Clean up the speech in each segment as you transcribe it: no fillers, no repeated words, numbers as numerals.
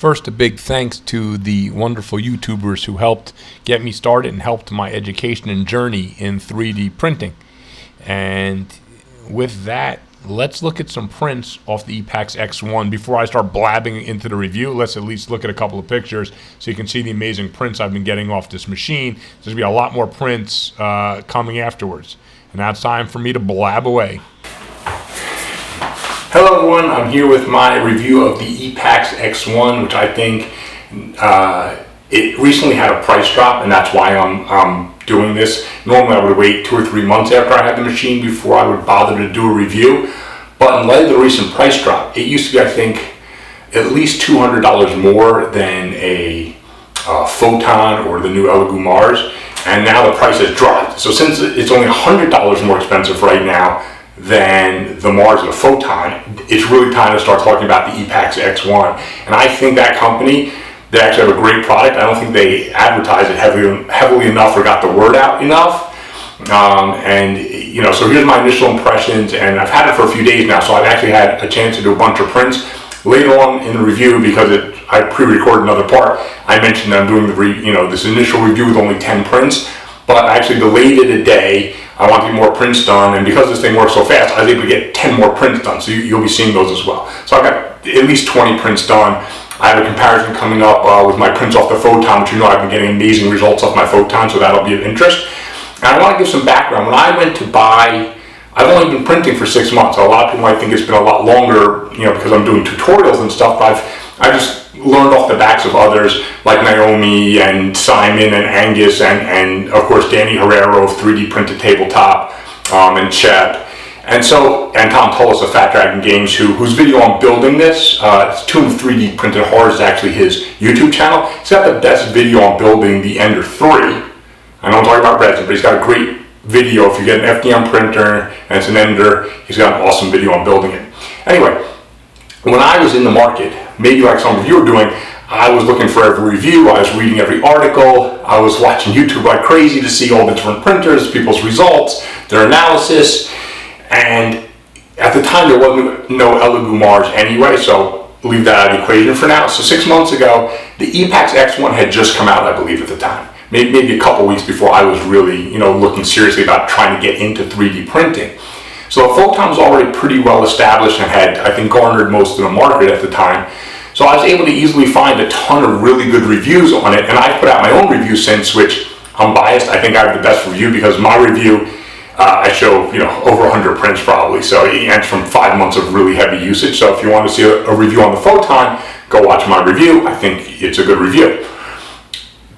First, a big thanks to the wonderful YouTubers who helped get me started and helped my education and journey in 3D printing. And with that, let's look at some prints off the Epax X1. Before I start blabbing into the review, let's at least look at a couple of pictures so you can see the amazing prints I've been getting off this machine. There's going to be a lot more prints coming afterwards. And now it's time for me to blab away. Hello everyone, I'm here with my review of the Epax X1, which I think it recently had a price drop, and that's why I'm doing this. Normally I would wait 2 or 3 months after I had the machine before I would bother to do a review. But in light of the recent price drop, it used to be, I think, at least $200 more than a Photon or the new Elegoo Mars, and now the price has dropped. So since it's only $100 more expensive right now than the Mars and the Photon, it's really time to start talking about the Epax X1. And I think that company, they actually have a great product. I don't think they advertise it heavily enough or got the word out enough. So here's my initial impressions, and I've had it for a few days now, so I've actually had a chance to do a bunch of prints. Later on in the review, because I pre-recorded another part, I mentioned that I'm doing this initial review with only 10 prints, but I actually delayed it a day. I want to get more prints done, and because this thing works so fast, I was able to get 10 more prints done, so you'll be seeing those as well. So I've got at least 20 prints done. I have a comparison coming up with my prints off the Photon, which I've been getting amazing results off my Photon, so that'll be of interest. And I want to give some background. When I went to buy, I've only been printing for 6 months. So a lot of people might think it's been a lot longer, because I'm doing tutorials and stuff, but I just learned off the backs of others like Naomi and Simon and Angus and of course Danny Herrero of 3D Printed Tabletop and Chep. And Tom Tullis of Fat Dragon Games, whose video on building this, it's 3D Printed Horrors, is actually his YouTube channel. He's got the best video on building the Ender 3. I know I'm talking about resin, but he's got a great video. If you get an FDM printer and it's an Ender, he's got an awesome video on building it. Anyway, when I was in the market, maybe like some of you are doing, I was looking for every review, I was reading every article, I was watching YouTube like crazy to see all the different printers, people's results, their analysis, and at the time there wasn't no Elegoo Mars anyway, so leave that out of the equation for now. So 6 months ago, the Epax X1 had just come out, I believe, at the time. Maybe a couple weeks before I was really, looking seriously about trying to get into 3D printing. So the Photon was already pretty well established and had, I think, garnered most of the market at the time. So I was able to easily find a ton of really good reviews on it, and I've put out my own review since, which I'm biased. I think I have the best review because my review, I show, over 100 prints probably. So it's from 5 months of really heavy usage. So if you want to see a review on the Photon, go watch my review. I think it's a good review.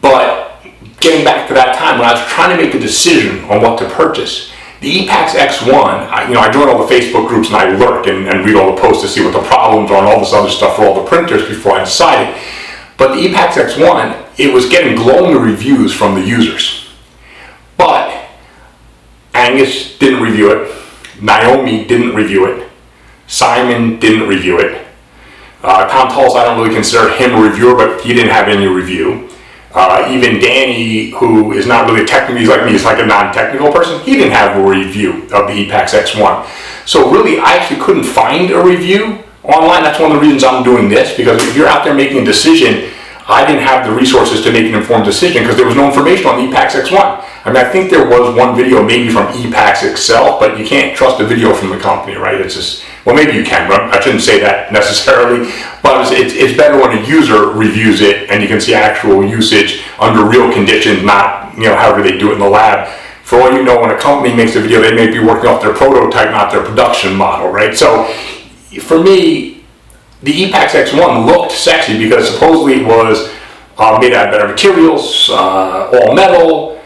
But getting back to that time when I was trying to make a decision on what to purchase, the Epax X1, I joined all the Facebook groups and I lurk and read all the posts to see what the problems are and all this other stuff for all the printers before I decided. But the Epax X1, it was getting glowing reviews from the users. But Angus didn't review it, Naomi didn't review it, Simon didn't review it. Tom Tullis, I don't really consider him a reviewer, but he didn't have any review. Even Danny, who is not really technical, he's like me, he's like a non-technical person, he didn't have a review of the Epax X1. So really, I actually couldn't find a review online. That's one of the reasons I'm doing this, because if you're out there making a decision, I didn't have the resources to make an informed decision because there was no information on the Epax X1. I think there was one video maybe from Epax itself, but you can't trust a video from the company, right? It's just, well, maybe you can, but I shouldn't say that necessarily. But it's better when a user reviews it and you can see actual usage under real conditions, not, however they do it in the lab. For all you know, when a company makes a video, they may be working off their prototype, not their production model, right? So for me, the Epax X1 looked sexy because supposedly it was made out of better materials, all metal,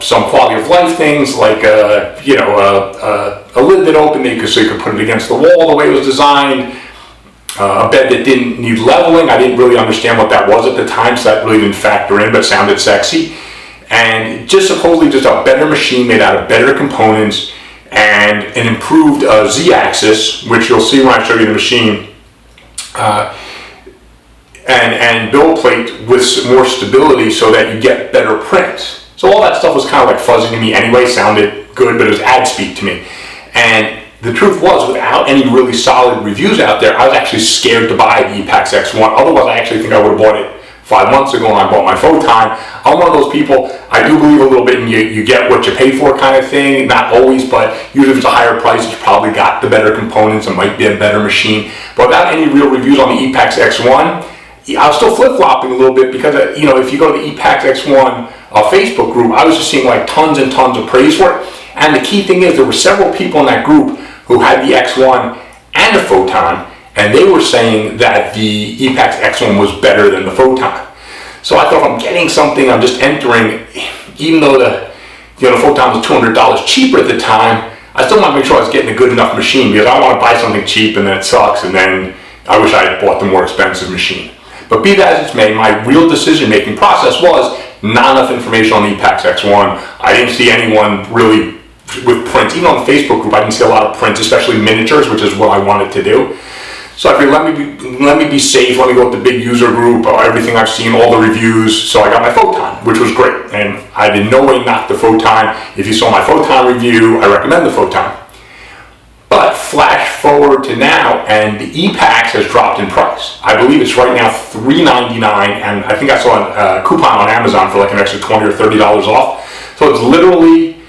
some quality of life things like a lid that opened so you could put it against the wall the way it was designed, a bed that didn't need leveling. I didn't really understand what that was at the time, so that really didn't factor in, but sounded sexy. And just supposedly just a better machine made out of better components and an improved Z-axis, which you'll see when I show you the machine, and build plate with more stability so that you get better prints. So all that stuff was kind of like fuzzy to me anyway, sounded good, but it was ad speak to me. And the truth was, without any really solid reviews out there, I was actually scared to buy the Epax X1. Otherwise, I actually think I would have bought it 5 months ago when I bought my Photon. I'm one of those people, I do believe a little bit in you get what you pay for kind of thing. Not always, but usually if it's a higher price, it's probably got the better components. It might be a better machine. But without any real reviews on the Epax X1, I was still flip-flopping a little bit because, if you go to the Epax X1 Facebook group, I was just seeing like tons and tons of praise for it. And the key thing is there were several people in that group who had the X1 and the Photon, and they were saying that the Epax X1 was better than the Photon. So I thought, if I'm getting something, I'm just entering, even though the Photon was $200 cheaper at the time, I still want to make sure I was getting a good enough machine, because I don't want to buy something cheap and then it sucks, and then I wish I had bought the more expensive machine. But be that as it may, my real decision-making process was not enough information on the Epax X1. I didn't see anyone really with prints. Even on the Facebook group, I didn't see a lot of prints, especially miniatures, which is what I wanted to do. So I figured, let me be safe, let me go with the big user group, everything I've seen, all the reviews. So I got my Photon, which was great. And I did no way knock the Photon. If you saw my Photon review, I recommend the Photon. But flash forward to now, and the Epax has dropped in price. I believe it's right now $3.99, and I think I saw a coupon on Amazon for like an extra $20 or $30 off. So it's literally,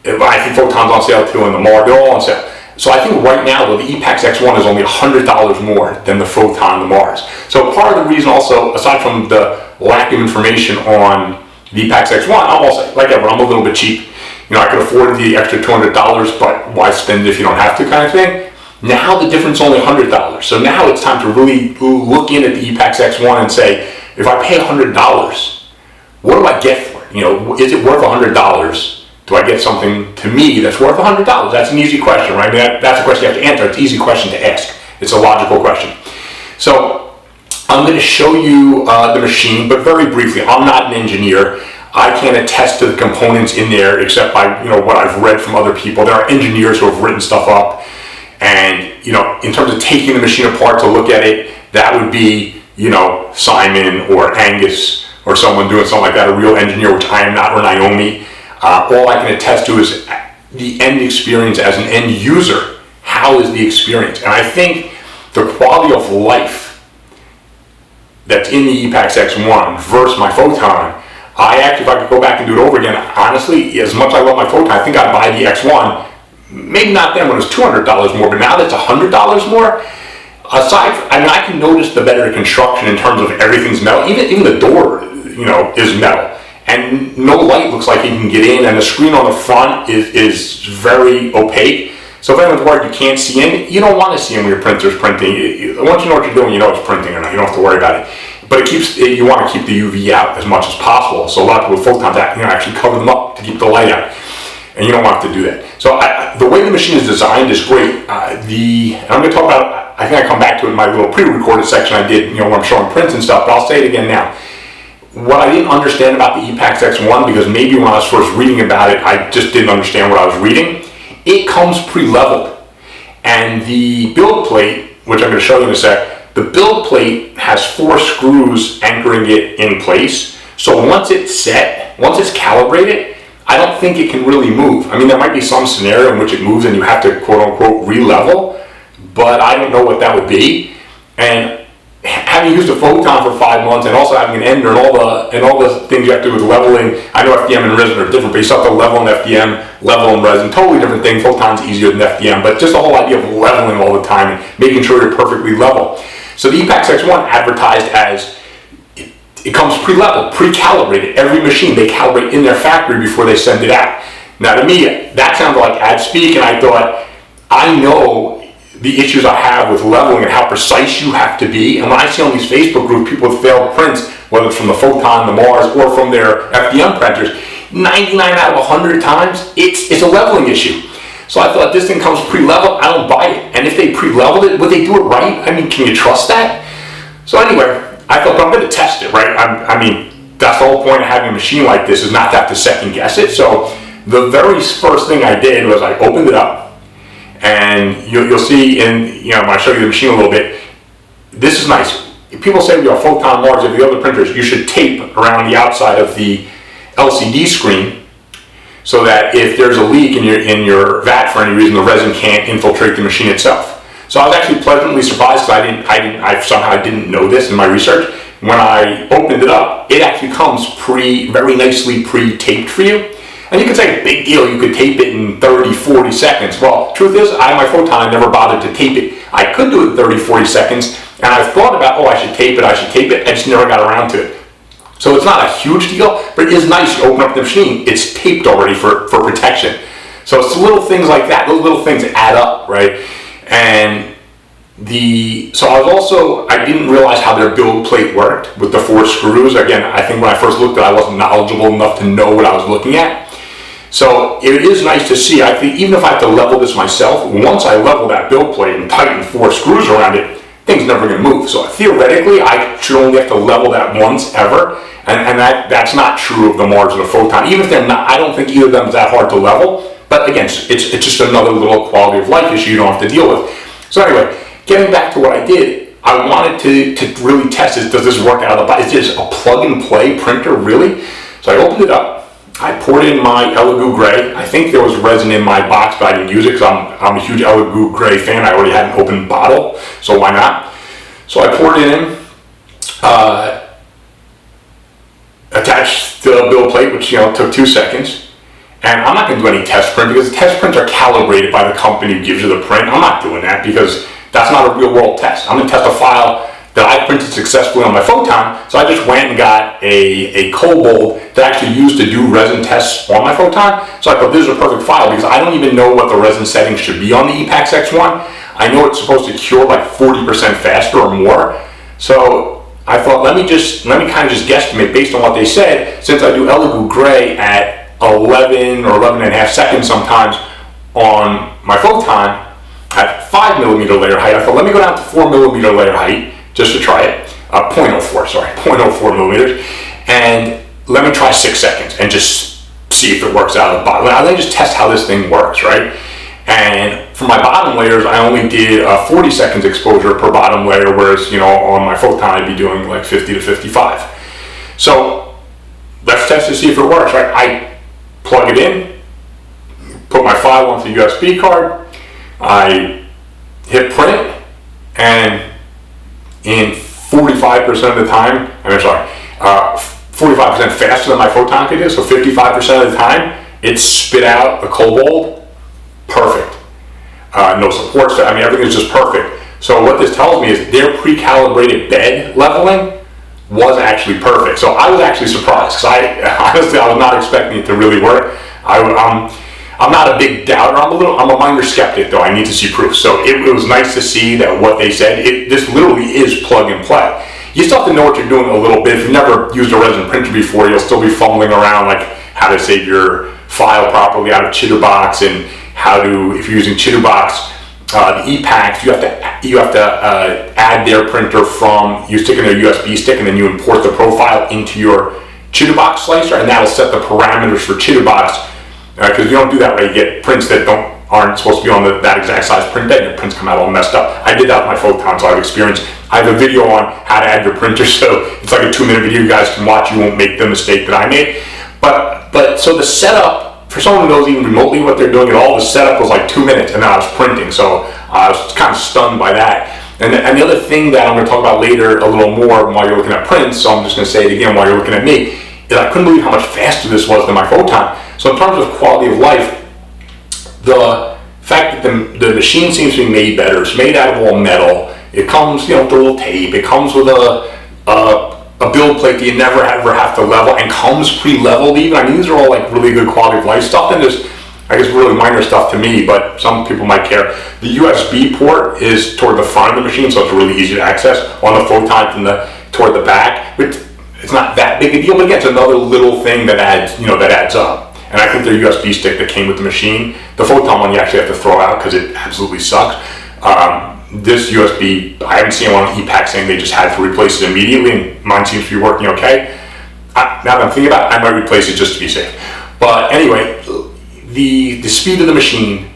I think Photon's on sale too, and the Mars, they're all on sale. So I think right now, though, the Epax X1 is only $100 more than the Photon, the Mars. So part of the reason also, aside from the lack of information on the Epax X1, I'm also, like ever, I'm a little bit cheap. I could afford the extra $200, but why spend if you don't have to, kind of thing. Now the difference is only $100. So now it's time to really look in at the Epax X1 and say, if I pay $100, what do I get for it? Is it worth $100? Do I get something to me that's worth $100? That's an easy question, right? That's a question you have to answer. It's an easy question to ask. It's a logical question. So I'm going to show you the machine, but very briefly. I'm not an engineer. I can't attest to the components in there except by what I've read from other people. There are engineers who have written stuff up, and in terms of taking the machine apart to look at it, that would be Simon or Angus or someone doing something like that, a real engineer, which I am not, or Naomi. All I can attest to is the end experience as an end user. How is the experience? And I think the quality of life that's in the Epax X1 versus my Photon, if I could go back and do it over again, honestly, as much as I love my Photon, I think I'd buy the X1. Maybe not then when it was $200 more, but now that it's $100 more, I can notice the better construction in terms of everything's metal. Even the door, is metal. And no light looks like you can get in, and the screen on the front is very opaque. So if anyone's worried you can't see in, you don't want to see in when your printer's printing. Once you know what you're doing, you know it's printing or not. You don't have to worry about it. But you want to keep the UV out as much as possible. So a lot of people with Photons actually cover them up to keep the light out. And you don't want to do that. So the way the machine is designed is great. And I'm going to talk about, I think I come back to it in my little pre-recorded section I did, where I'm showing prints and stuff, but I'll say it again now. What I didn't understand about the Epax X1, because maybe when I was first reading about it, I just didn't understand what I was reading. It comes pre-leveled. And the build plate, which I'm going to show you in a sec, the build plate has 4 screws anchoring it in place. So once it's set, once it's calibrated, I don't think it can really move. I mean, there might be some scenario in which it moves and you have to quote-unquote re-level, but I don't know what that would be. And having used a Photon for 5 months and also having an ender and all the things you have to do with leveling, I know FDM and resin are different, but you still have to level in FDM, level in resin, totally different thing. Photon's easier than FDM, but just the whole idea of leveling all the time and making sure you're perfectly level. So the Epax X1 advertised as it comes pre-leveled, pre-calibrated. Every machine they calibrate in their factory before they send it out. Now to me, that sounded like ad speak, and I thought, I know the issues I have with leveling and how precise you have to be. And when I see on these Facebook groups people with failed prints, whether it's from the Photon, the Mars, or from their FDM printers, 99 out of 100 times, it's a leveling issue. So I thought, this thing comes pre-leveled, I don't buy it. And if they pre-leveled it, would they do it right? I mean, can you trust that? So anyway, I thought, but I'm going to test it, right? I mean, that's the whole point of having a machine like this, is not to have to second guess it. So the very first thing I did was I opened it up, and you'll see when I show you the machine a little bit, this is nice. People say with your Photon Mars or the other printers, you should tape around the outside of the LCD screen so that if there's a leak in your vat for any reason, the resin can't infiltrate the machine itself. So I was actually pleasantly surprised because I somehow didn't know this in my research. When I opened it up, it actually comes very nicely pre-taped for you. And you could say, big deal, you could tape it in 30, 40 seconds. Well, truth is, my Photon, I never bothered to tape it. I could do it in 30, 40 seconds, and I thought about, I should tape it, I just never got around to it. So it's not a huge deal, but it is nice. You open up the machine, it's taped already for protection. So it's little things like that, those little things add up, right? And so I didn't realize how their build plate worked with the 4 screws. Again, I think when I first looked at it, I wasn't knowledgeable enough to know what I was looking at. So it is nice to see. I think even if I have to level this myself, once I level that build plate and tighten 4 screws around it, thing's never going to move. So theoretically, I should only have to level that once ever, and that's not true of the Mars or the Photon. Even if they're not, I don't think either of them is that hard to level. But again, it's just another little quality of life issue you don't have to deal with. So anyway, getting back to what I did, I wanted to really test this. Does this work out of the box? Is this a plug and play printer, really? So I opened it up. I poured in my Elegoo Gray. I think there was resin in my box, but I didn't use it because I'm a huge Elegoo Gray fan. I already had an open bottle, so why not? So I poured it in, attached the build plate, which took 2 seconds. And I'm not going to do any test print because the test prints are calibrated by the company who gives you the print. I'm not doing that because that's not a real world test. I'm going to test a file that I printed successfully on my Photon, so I just went and got a Cobalt that I actually used to do resin tests on my Photon. So I thought this is a perfect file because I don't even know what the resin settings should be on the Epax X1. I know it's supposed to cure like 40% faster or more. So I thought let me kind of just guesstimate based on what they said, since I do Elegoo Gray at 11 or 11 and a half seconds sometimes on my Photon at 5mm layer height. I thought let me go down to 4mm layer height just to try it, 0.04 millimeters, and let me try 6 seconds and just see if it works out of the bottom. Let me just test how this thing works, right? And for my bottom layers, I only did 40 seconds exposure per bottom layer, whereas on my Photon I'd be doing like 50 to 55. So let's test to see if it works, right? I plug it in, put my file onto the USB card, I hit print, and in 45% of the time, 45% faster than my Photon could do, so 55% of the time, it spit out a Cobalt, perfect. No supports, everything is just perfect. So what this tells me is their pre-calibrated bed leveling was actually perfect. So I was actually surprised, because I was not expecting it to really work. I'm not a big doubter. I'm a minor skeptic, though. I need to see proof. So it was nice to see that what they said, this literally is plug and play. You still have to know what you're doing a little bit. If you've never used a resin printer before, you'll still be fumbling around, like how to save your file properly out of Chitterbox, and if you're using Chitterbox, the Epax, you have to add their printer you stick in a USB stick, and then you import the profile into your Chitterbox slicer, and that'll set the parameters for Chitterbox. Because if you don't do that way, you get prints that aren't supposed to be on that exact size print bed, and your prints come out all messed up. I did that with my Photon, so I have experience. I have a video on how to add your printer, so it's like a 2-minute video you guys can watch. You won't make the mistake that I made. But so the setup, for someone who knows even remotely what they're doing at all, the setup was like 2 minutes, and then I was printing, so I was kind of stunned by that. And the other thing that I'm going to talk about later a little more while you're looking at prints, so I'm just going to say it again while you're looking at me, is I couldn't believe how much faster this was than my Photon. So in terms of quality of life, the fact that the machine seems to be made better. It's made out of all metal. It comes, with a little tape. It comes with a build plate that you never ever have to level, and comes pre-leveled even. These are all like really good quality of life stuff, and there's, I guess, really minor stuff to me, but some people might care. The USB port is toward the front of the machine, so it's really easy to access. On the Photon, toward the back, it's not that big a deal, but again, it's another little thing that adds up. And I think their USB stick that came with the machine, the Photon one you actually have to throw out because it absolutely sucks. This USB, I haven't seen one on Epax saying they just had to replace it immediately, and mine seems to be working okay. Now that I'm thinking about it, I might replace it just to be safe. But anyway, the speed of the machine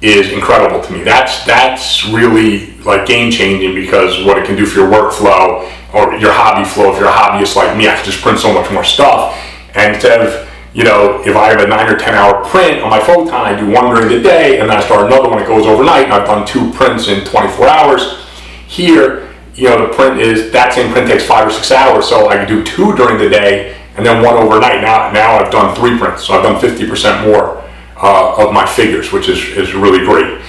is incredible to me. That's really like game changing, because what it can do for your workflow or your hobby flow. If you're a hobbyist like me, I can just print so much more stuff, and instead of you know, if I have a 9 or 10 hour print on my Photon, I do one during the day, and then I start another one that goes overnight, and I've done 2 prints in 24 hours. Here, you know, the print is, that same print takes 5 or 6 hours, so I can do 2 during the day, and then 1 overnight. Now I've done 3 prints, so I've done 50% more of my figures, which is really great.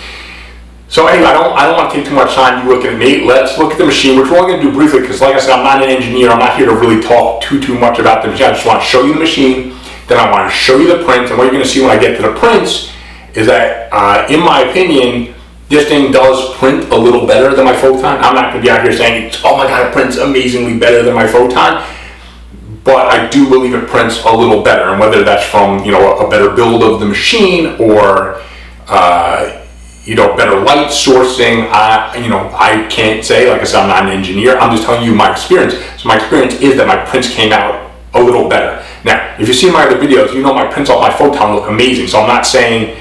So anyway, I don't want to take too much time. You looking at me. Let's look at the machine, which we're only going to do briefly, because like I said, I'm not an engineer. I'm not here to really talk too much about the machine. I just want to show you the machine. Then I want to show you the prints, and what you're going to see when I get to the prints is that, in my opinion, this thing does print a little better than my Photon. I'm not going to be out here saying, oh my God, it prints amazingly better than my Photon, but I do believe it prints a little better, and whether that's from, you know, a better build of the machine or you know, better light sourcing, you know, I can't say. Like I said, I'm not an engineer. I'm just telling you my experience. So my experience is that my prints came out a little better. Now, if you've seen my other videos, you know my prints off my Photon look amazing. So I'm not saying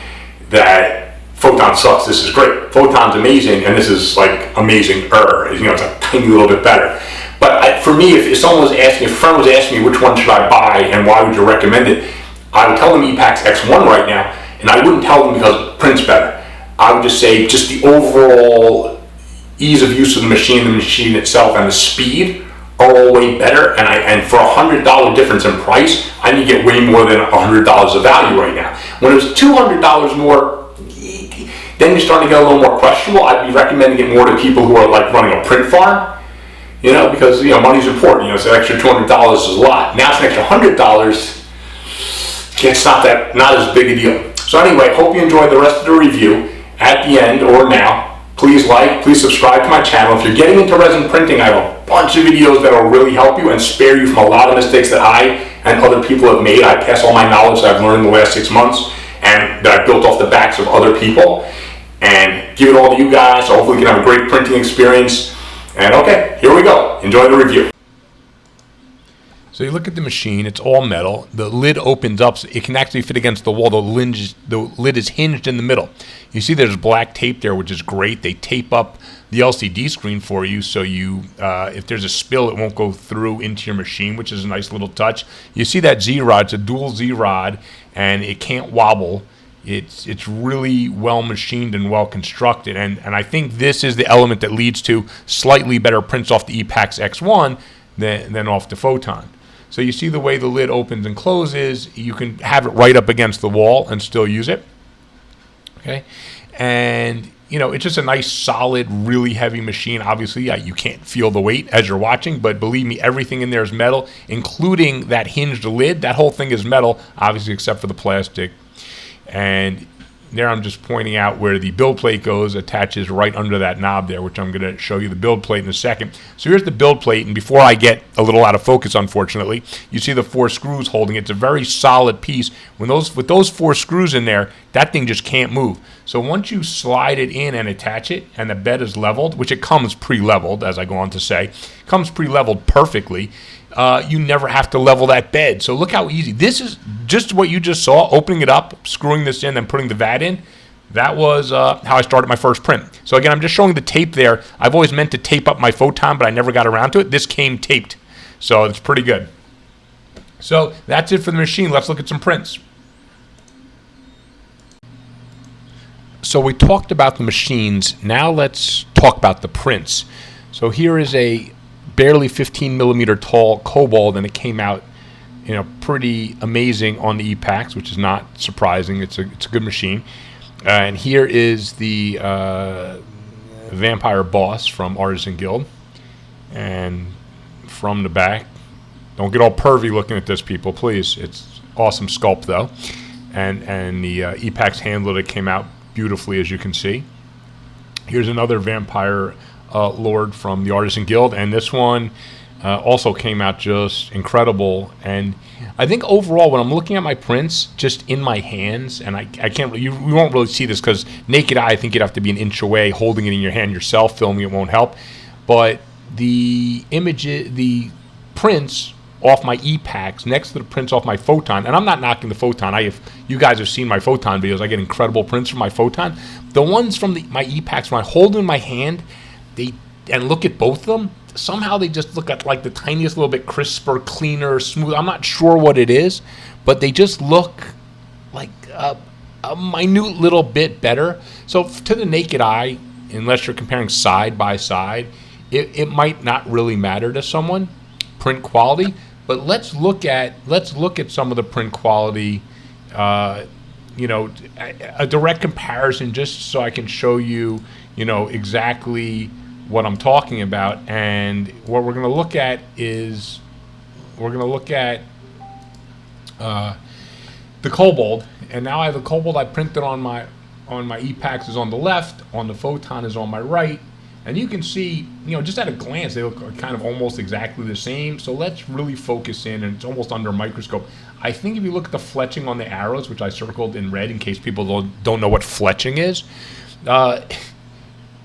that Photon sucks. This is great. Photon's amazing, and this is like amazing. You know, it's a tiny little bit better. But for me, if someone was asking, if a friend was asking me which one should I buy and why would you recommend it, I would tell them Epax X1 right now, and I wouldn't tell them because it prints better. I would just say just the overall ease of use of the machine itself, and the speed are all way better. And for $100 difference in price, I need to get way more than $100 of value right now. When it was $200 more, then you're starting to get a little more questionable. I'd be recommending it more to people who are like running a print farm, you know, because, you know, money's important. You know, so an extra $200 is a lot. Now it's an extra $100. It's not as big a deal. So anyway, hope you enjoyed the rest of the review. At the end or now, please like, please subscribe to my channel. If you're getting into resin printing, I have a bunch of videos that will really help you and spare you from a lot of mistakes that I and other people have made. I pass all my knowledge that I've learned in the last 6 months and that I built off the backs of other people, and give it all to you guys, so hopefully you can have a great printing experience. And okay, here we go. Enjoy the review. So you look at the machine, it's all metal. The lid opens up, so it can actually fit against the wall. The lid is hinged in the middle. You see there's black tape there, which is great. They tape up the LCD screen for you, so you, if there's a spill, it won't go through into your machine, which is a nice little touch. You see that Z-rod, it's a dual Z-rod, and it can't wobble. It's really well machined and well constructed, and I think this is the element that leads to slightly better prints off the Epax X1 than off the Photon. So you see the way the lid opens and closes. You can have it right up against the wall and still use it. Okay, and you know, it's just a nice, solid, really heavy machine. Obviously, you can't feel the weight as you're watching, but believe me, everything in there is metal, including that hinged lid. That whole thing is metal, obviously, except for the plastic. And there I'm just pointing out where the build plate goes, attaches right under that knob there, which I'm going to show you the build plate in a second. So here's the build plate, and before I get a little out of focus, unfortunately, you see the 4 screws holding it. It's a very solid piece. With those 4 screws in there, that thing just can't move. So once you slide it in and attach it, and the bed is leveled, which it comes pre-leveled, as I go on to say, comes pre-leveled perfectly, you never have to level that bed. So look how easy. This is just what you just saw, opening it up, screwing this in, then putting the vat in. That was how I started my first print. So again, I'm just showing the tape there. I've always meant to tape up my Photon, but I never got around to it. This came taped, so it's pretty good. So that's it for the machine. Let's look at some prints. So we talked about the machines. Now let's talk about the prints. So here is a barely 15 millimeter tall cobalt, and it came out, you know, pretty amazing on the Epax, which is not surprising. It's a good machine. And here is the Vampire Boss from Artisan Guild, and from the back, don't get all pervy looking at this, people, please. It's awesome sculpt though, and the Epax handler that came out beautifully, as you can see. Here's another Vampire Lord from the Artisan Guild, and this one also came out just incredible. And I think overall, when I'm looking at my prints just in my hands, and I can't, you won't really see this because naked eye, I think you'd have to be an inch away holding it in your hand yourself. Filming it won't help, but the images, the prints off my Epax next to the prints off my Photon, and I'm not knocking the Photon. You guys have seen my Photon videos. I get incredible prints from my Photon. The ones from my Epax, when I hold them in my hand, and look at both of them, somehow they just look at like the tiniest little bit crisper, cleaner, smooth. I'm not sure what it is, but they just look like a minute little bit better. So to the naked eye, unless you're comparing side by side, it might not really matter to someone, print quality. But let's look at some of the print quality, a direct comparison, just so I can show you, exactly what I'm talking about. And what we're going to look at is the Cobalt. And now I have the Cobalt I printed on my Epax is on the left, on the Photon is on my right. And you can see, just at a glance, they look kind of almost exactly the same. So let's really focus in, and it's almost under a microscope. I think if you look at the fletching on the arrows, which I circled in red in case people don't know what fletching is,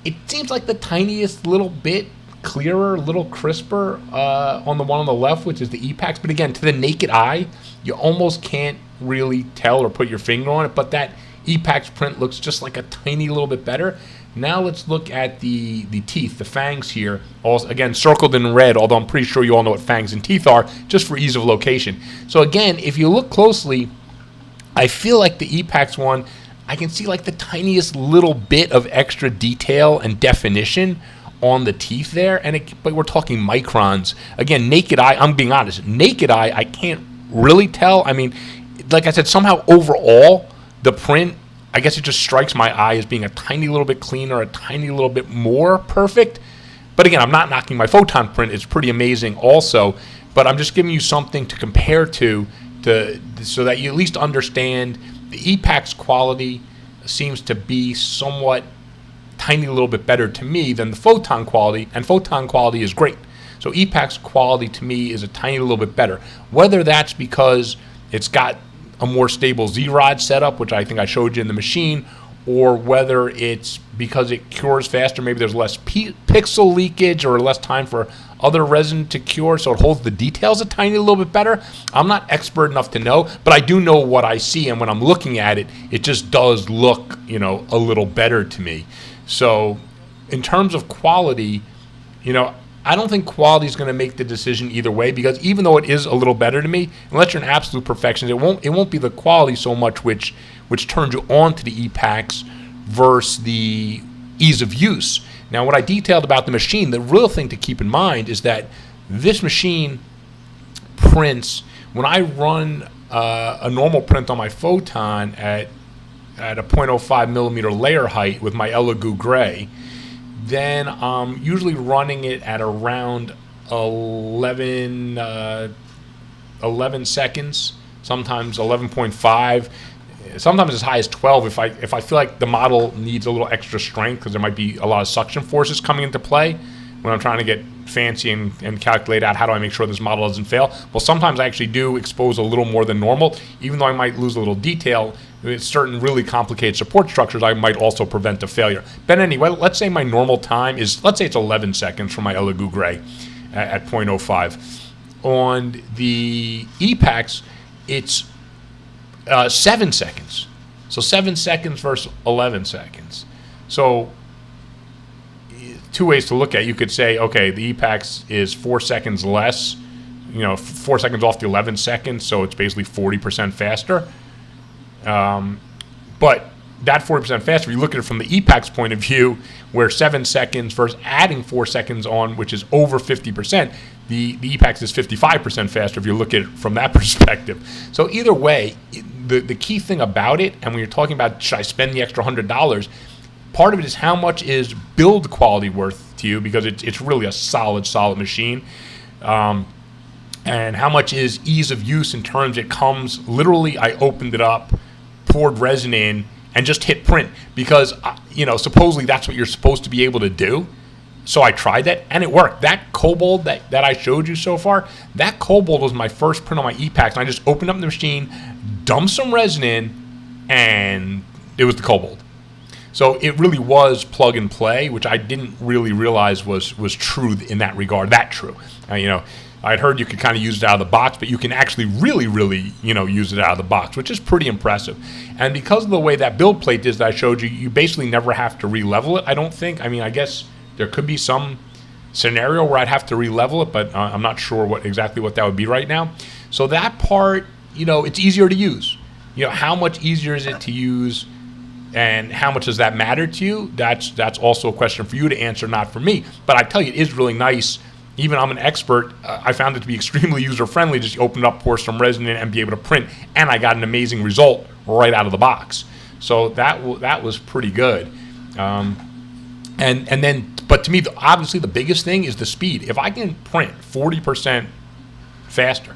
it seems like the tiniest little bit clearer, a little crisper on the one on the left, which is the Epax. But again, to the naked eye, you almost can't really tell or put your finger on it. But that Epax print looks just like a tiny little bit better. Now let's look at the teeth, the fangs here, also, again, circled in red, although I'm pretty sure you all know what fangs and teeth are, just for ease of location. So again, if you look closely, I feel like the Epax one, I can see like the tiniest little bit of extra detail and definition on the teeth there, but we're talking microns. Again, naked eye, I'm being honest, naked eye, I can't really tell. I mean, like I said, somehow overall, the print, I guess it just strikes my eye as being a tiny little bit cleaner, a tiny little bit more perfect. But again, I'm not knocking my Photon print. It's pretty amazing also. But I'm just giving you something to compare to so that you at least understand the Epax quality seems to be somewhat tiny little bit better to me than the Photon quality. And Photon quality is great. So Epax quality to me is a tiny little bit better. Whether that's because it's got a more stable Z-rod setup, which I think I showed you in the machine, or whether it's because it cures faster, maybe there's less pixel leakage or less time for other resin to cure, so it holds the details a tiny little bit better. I'm not expert enough to know, but I do know what I see, and when I'm looking at it, it just does look, a little better to me. So in terms of quality, I don't think quality is going to make the decision either way, because even though it is a little better to me, unless you're an absolute perfectionist, it won't be the quality so much which turns you on to the Epax versus the ease of use. Now, what I detailed about the machine, the real thing to keep in mind is that this machine prints, when I run a normal print on my Photon at a 0.05 millimeter layer height with my Elegoo Gray, then I'm usually running it at around 11 seconds, sometimes 11.5, sometimes as high as 12 if I feel like the model needs a little extra strength, because there might be a lot of suction forces coming into play when I'm trying to get fancy and calculate out how do I make sure this model doesn't fail. Well, sometimes I actually do expose a little more than normal, even though I might lose a little detail. With certain really complicated support structures, I might also prevent a failure. But anyway, let's say my normal time is, let's say it's 11 seconds for my Elegoo Gray at 0.05. On the Epax, it's 7 seconds. So 7 seconds versus 11 seconds. So two ways to look at it. You could say, okay, the Epax is 4 seconds less, 4 seconds off the 11 seconds, so it's basically 40% faster. But that 40% faster, if you look at it from the Epax point of view, where 7 seconds versus adding 4 seconds on, which is over 50%, the Epax is 55% faster if you look at it from that perspective. So either way, the key thing about it, and when you're talking about should I spend the extra $100, part of it is how much is build quality worth to you, because it's really a solid machine. And how much is ease of use in terms it comes, literally I opened it up, poured resin in, and just hit print, because supposedly that's what you're supposed to be able to do. So I tried that and it worked. That Cobalt that I showed you so far, that Cobalt was my first print on my Epax, and I just opened up the machine, dumped some resin in, and it was the Cobalt. So it really was plug and play, which I didn't really realize was true in that regard. That true. I'd heard you could kind of use it out of the box, but you can actually really, use it out of the box, which is pretty impressive. And because of the way that build plate is that I showed you, you basically never have to re-level it, I don't think. I mean, I guess there could be some scenario where I'd have to re-level it, but I'm not sure exactly what that would be right now. So that part, it's easier to use. How much easier is it to use, and how much does that matter to you? That's also a question for you to answer, not for me. But I tell you, it is really nice. Even I'm an expert, I found it to be extremely user-friendly. Just open it up, pour some resin in, and be able to print. And I got an amazing result right out of the box. So that was pretty good. But to me, obviously the biggest thing is the speed. If I can print 40% faster,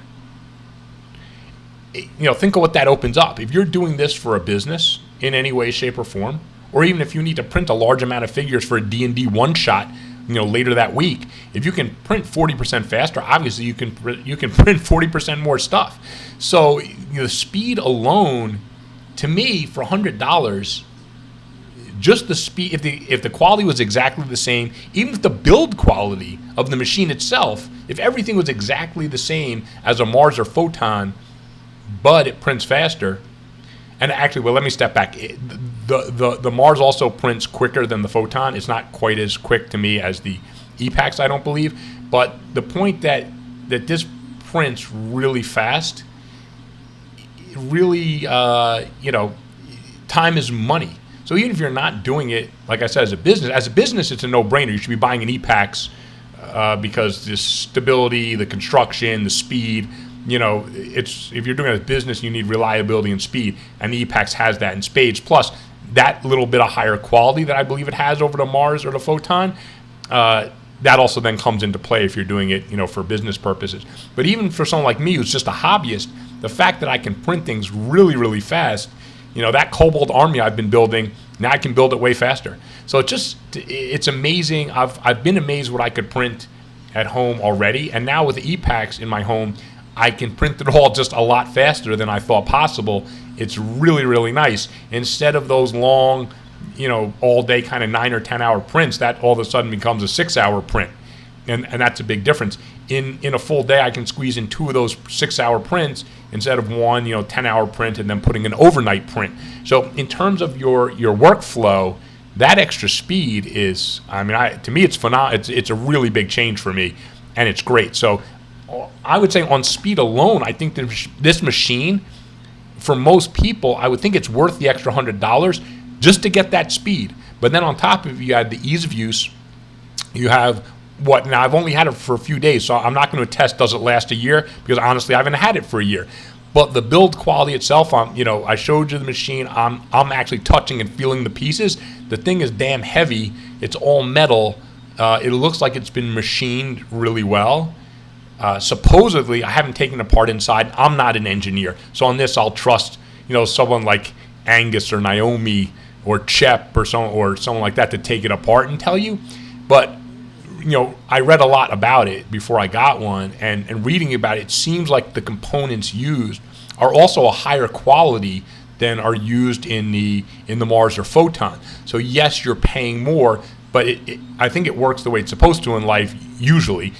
think of what that opens up. If you're doing this for a business in any way, shape, or form, or even if you need to print a large amount of figures for a D&D one-shot, later that week, if you can print 40% faster, obviously you can print 40% more stuff. So the speed alone, to me, for $100, just the speed, if the quality was exactly the same, even if the build quality of the machine itself, if everything was exactly the same as a Mars or Photon, but it prints faster. And actually, well, let me step back. The Mars also prints quicker than the Photon. It's not quite as quick to me as the Epax, I don't believe. But the point that this prints really fast, really, time is money. So even if you're not doing it, like I said, as a business, it's a no-brainer. You should be buying an Epax because the stability, the construction, the speed. If you're doing it as a business, you need reliability and speed, and the Epax has that in spades. Plus, that little bit of higher quality that I believe it has over the Mars or the Photon, that also then comes into play if you're doing it, for business purposes. But even for someone like me who's just a hobbyist, the fact that I can print things really, really fast, that Cobalt Army I've been building, now I can build it way faster. So it's amazing. I've been amazed what I could print at home already, and now with the Epax in my home, I can print it all just a lot faster than I thought possible. It's really, really nice. Instead of those long, all day kind of 9 or 10 hour prints, that all of a sudden becomes a 6-hour print. And that's a big difference. In a full day, I can squeeze in 2 of those 6-hour prints instead of one, 10-hour print and then putting an overnight print. So in terms of your workflow, that extra speed is, to me, it's phenomenal. It's a really big change for me, and it's great. So I would say on speed alone, I think this machine, for most people, I would think it's worth the extra $100 just to get that speed. But then on top of it, you add the ease of use. You have now I've only had it for a few days, so I'm not going to attest does it last a year, because honestly I haven't had it for a year. But the build quality itself, I showed you the machine. I'm actually touching and feeling the pieces. The thing is damn heavy. It's all metal. It looks like it's been machined really well. Supposedly, I haven't taken it apart inside. I'm not an engineer, so on this I'll trust someone like Angus or Naomi or Chep or someone like that to take it apart and tell you. But I read a lot about it before I got one, and reading about it, it seems like the components used are also a higher quality than are used in the Mars or Photon. So yes, you're paying more, but I think it works the way it's supposed to in life usually.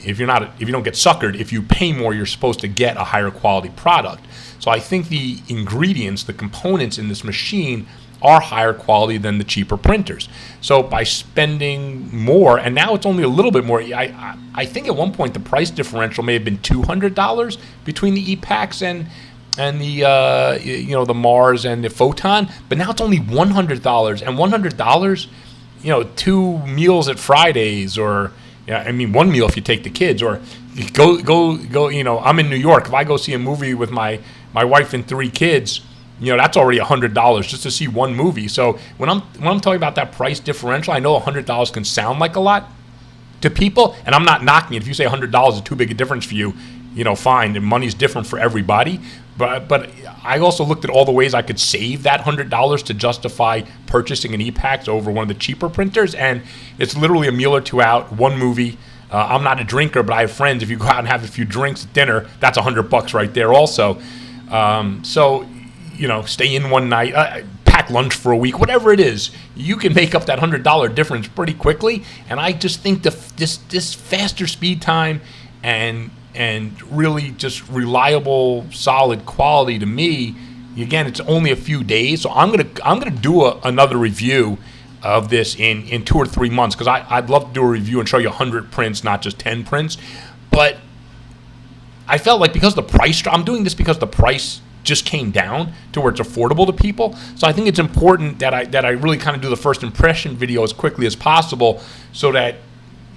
If you don't get suckered, if you pay more, you're supposed to get a higher quality product. So I think the ingredients, the components in this machine are higher quality than the cheaper printers. So by spending more, and now it's only a little bit more, I think at one point the price differential may have been $200 between the Epax and the the Mars and the Photon, but now it's only $100, and $100, 2 meals at Fridays, or one meal if you take the kids, or go. I'm in New York. If I go see a movie with my wife and 3 kids, that's already $100 just to see one movie. So when I'm talking about that price differential, I know $100 can sound like a lot to people, and I'm not knocking it. If you say $100 is too big a difference for you, fine. And money's different for everybody. But I also looked at all the ways I could save that $100 to justify purchasing an Epax over one of the cheaper printers, and it's literally a meal or 2 out, one movie. I'm not a drinker, but I have friends. If you go out and have a few drinks at dinner, that's $100 right there also. Stay in one night, pack lunch for a week, whatever it is, you can make up that $100 difference pretty quickly. And I just think this faster speed time and really just reliable, solid quality to me. Again, it's only a few days, so I'm gonna do another review of this in 2 or 3 months, because I'd love to do a review and show you 100 prints, not just 10 prints. But I felt like because the price, I'm doing this because the price just came down to where it's affordable to people. So I think it's important that I really kind of do the first impression video as quickly as possible, so that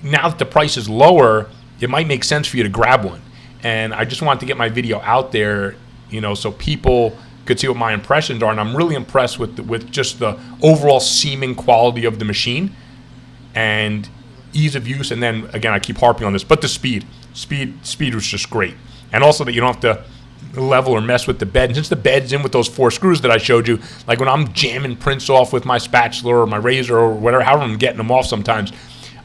now that the price is lower, it might make sense for you to grab one. And I just wanted to get my video out there, so people could see what my impressions are. And I'm really impressed with just the overall seaming quality of the machine and ease of use. And then again, I keep harping on this, but the speed was just great. And also that you don't have to level or mess with the bed. And since the bed's in with those 4 screws that I showed you, like when I'm jamming prints off with my spatula or my razor or whatever, however I'm getting them off sometimes,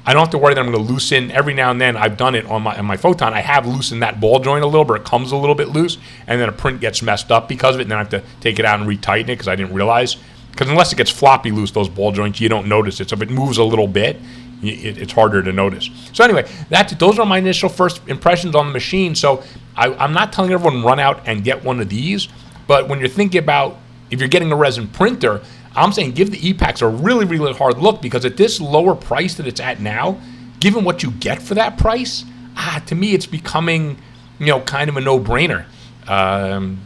I don't have to worry that I'm going to loosen. Every now and then, I've done it on my Photon. I have loosened that ball joint a little, but it comes a little bit loose, and then a print gets messed up because of it, and then I have to take it out and retighten it because I didn't realize. Because unless it gets floppy loose, those ball joints, you don't notice it. So if it moves a little bit, it's harder to notice. So anyway, those are my initial first impressions on the machine. So I'm not telling everyone run out and get one of these, but when you're thinking about if you're getting a resin printer, I'm saying give the Epax a really, really hard look, because at this lower price that it's at now, given what you get for that price, to me it's becoming, kind of a no-brainer. I'm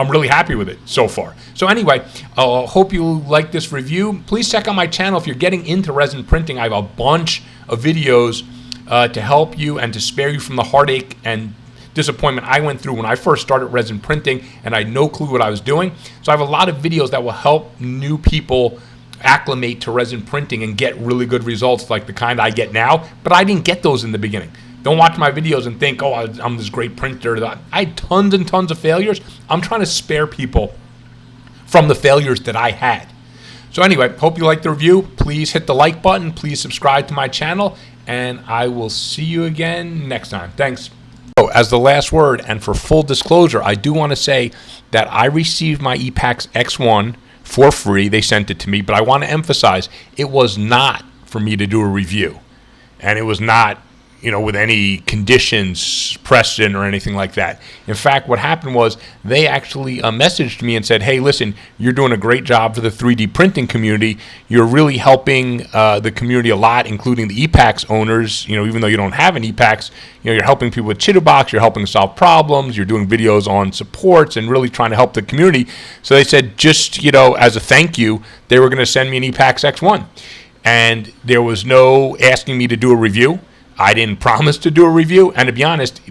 really happy with it so far. So anyway, hope you like this review. Please check out my channel if you're getting into resin printing. I have a bunch of videos to help you and to spare you from the heartache and disappointment I went through when I first started resin printing and I had no clue what I was doing. So I have a lot of videos that will help new people acclimate to resin printing and get really good results like the kind I get now, but I didn't get those in the beginning. Don't watch my videos and think, oh, I'm this great printer. I had tons and tons of failures. I'm trying to spare people from the failures that I had. So anyway, hope you liked the review. Please hit the like button. Please subscribe to my channel, and I will see you again next time. Thanks. So, as the last word, and for full disclosure, I do want to say that I received my Epax X1 for free. They sent it to me, but I want to emphasize it was not for me to do a review, and it was not, with any conditions pressed in or anything like that. In fact, what happened was they actually messaged me and said, hey, listen, you're doing a great job for the 3D printing community. You're really helping the community a lot, including the Epax owners. Even though you don't have an Epax, you're helping people with Chitterbox, you're helping solve problems, you're doing videos on supports and really trying to help the community. So they said, just, as a thank you, they were going to send me an Epax X1. And there was no asking me to do a review. I didn't promise to do a review, and to be honest,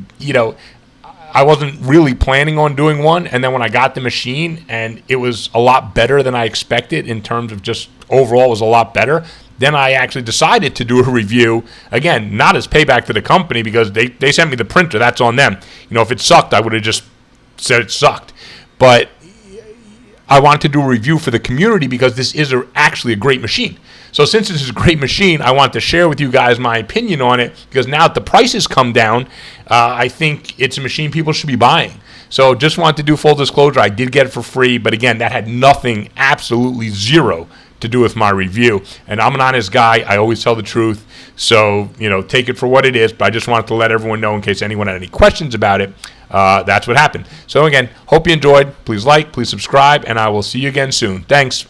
I wasn't really planning on doing one. And then when I got the machine and it was a lot better than I expected in terms of just overall, it was a lot better, then I actually decided to do a review. Again, not as payback to the company, because they sent me the printer. That's on them. If it sucked, I would have just said it sucked. But I wanted to do a review for the community because this is actually a great machine. So since this is a great machine, I want to share with you guys my opinion on it, because now that the prices come down, I think it's a machine people should be buying. So just wanted to do full disclosure. I did get it for free, but again, that had nothing, absolutely zero, to do with my review. And I'm an honest guy. I always tell the truth. So, take it for what it is. But I just wanted to let everyone know in case anyone had any questions about it. That's what happened. So again, hope you enjoyed. Please like, please subscribe, and I will see you again soon. Thanks.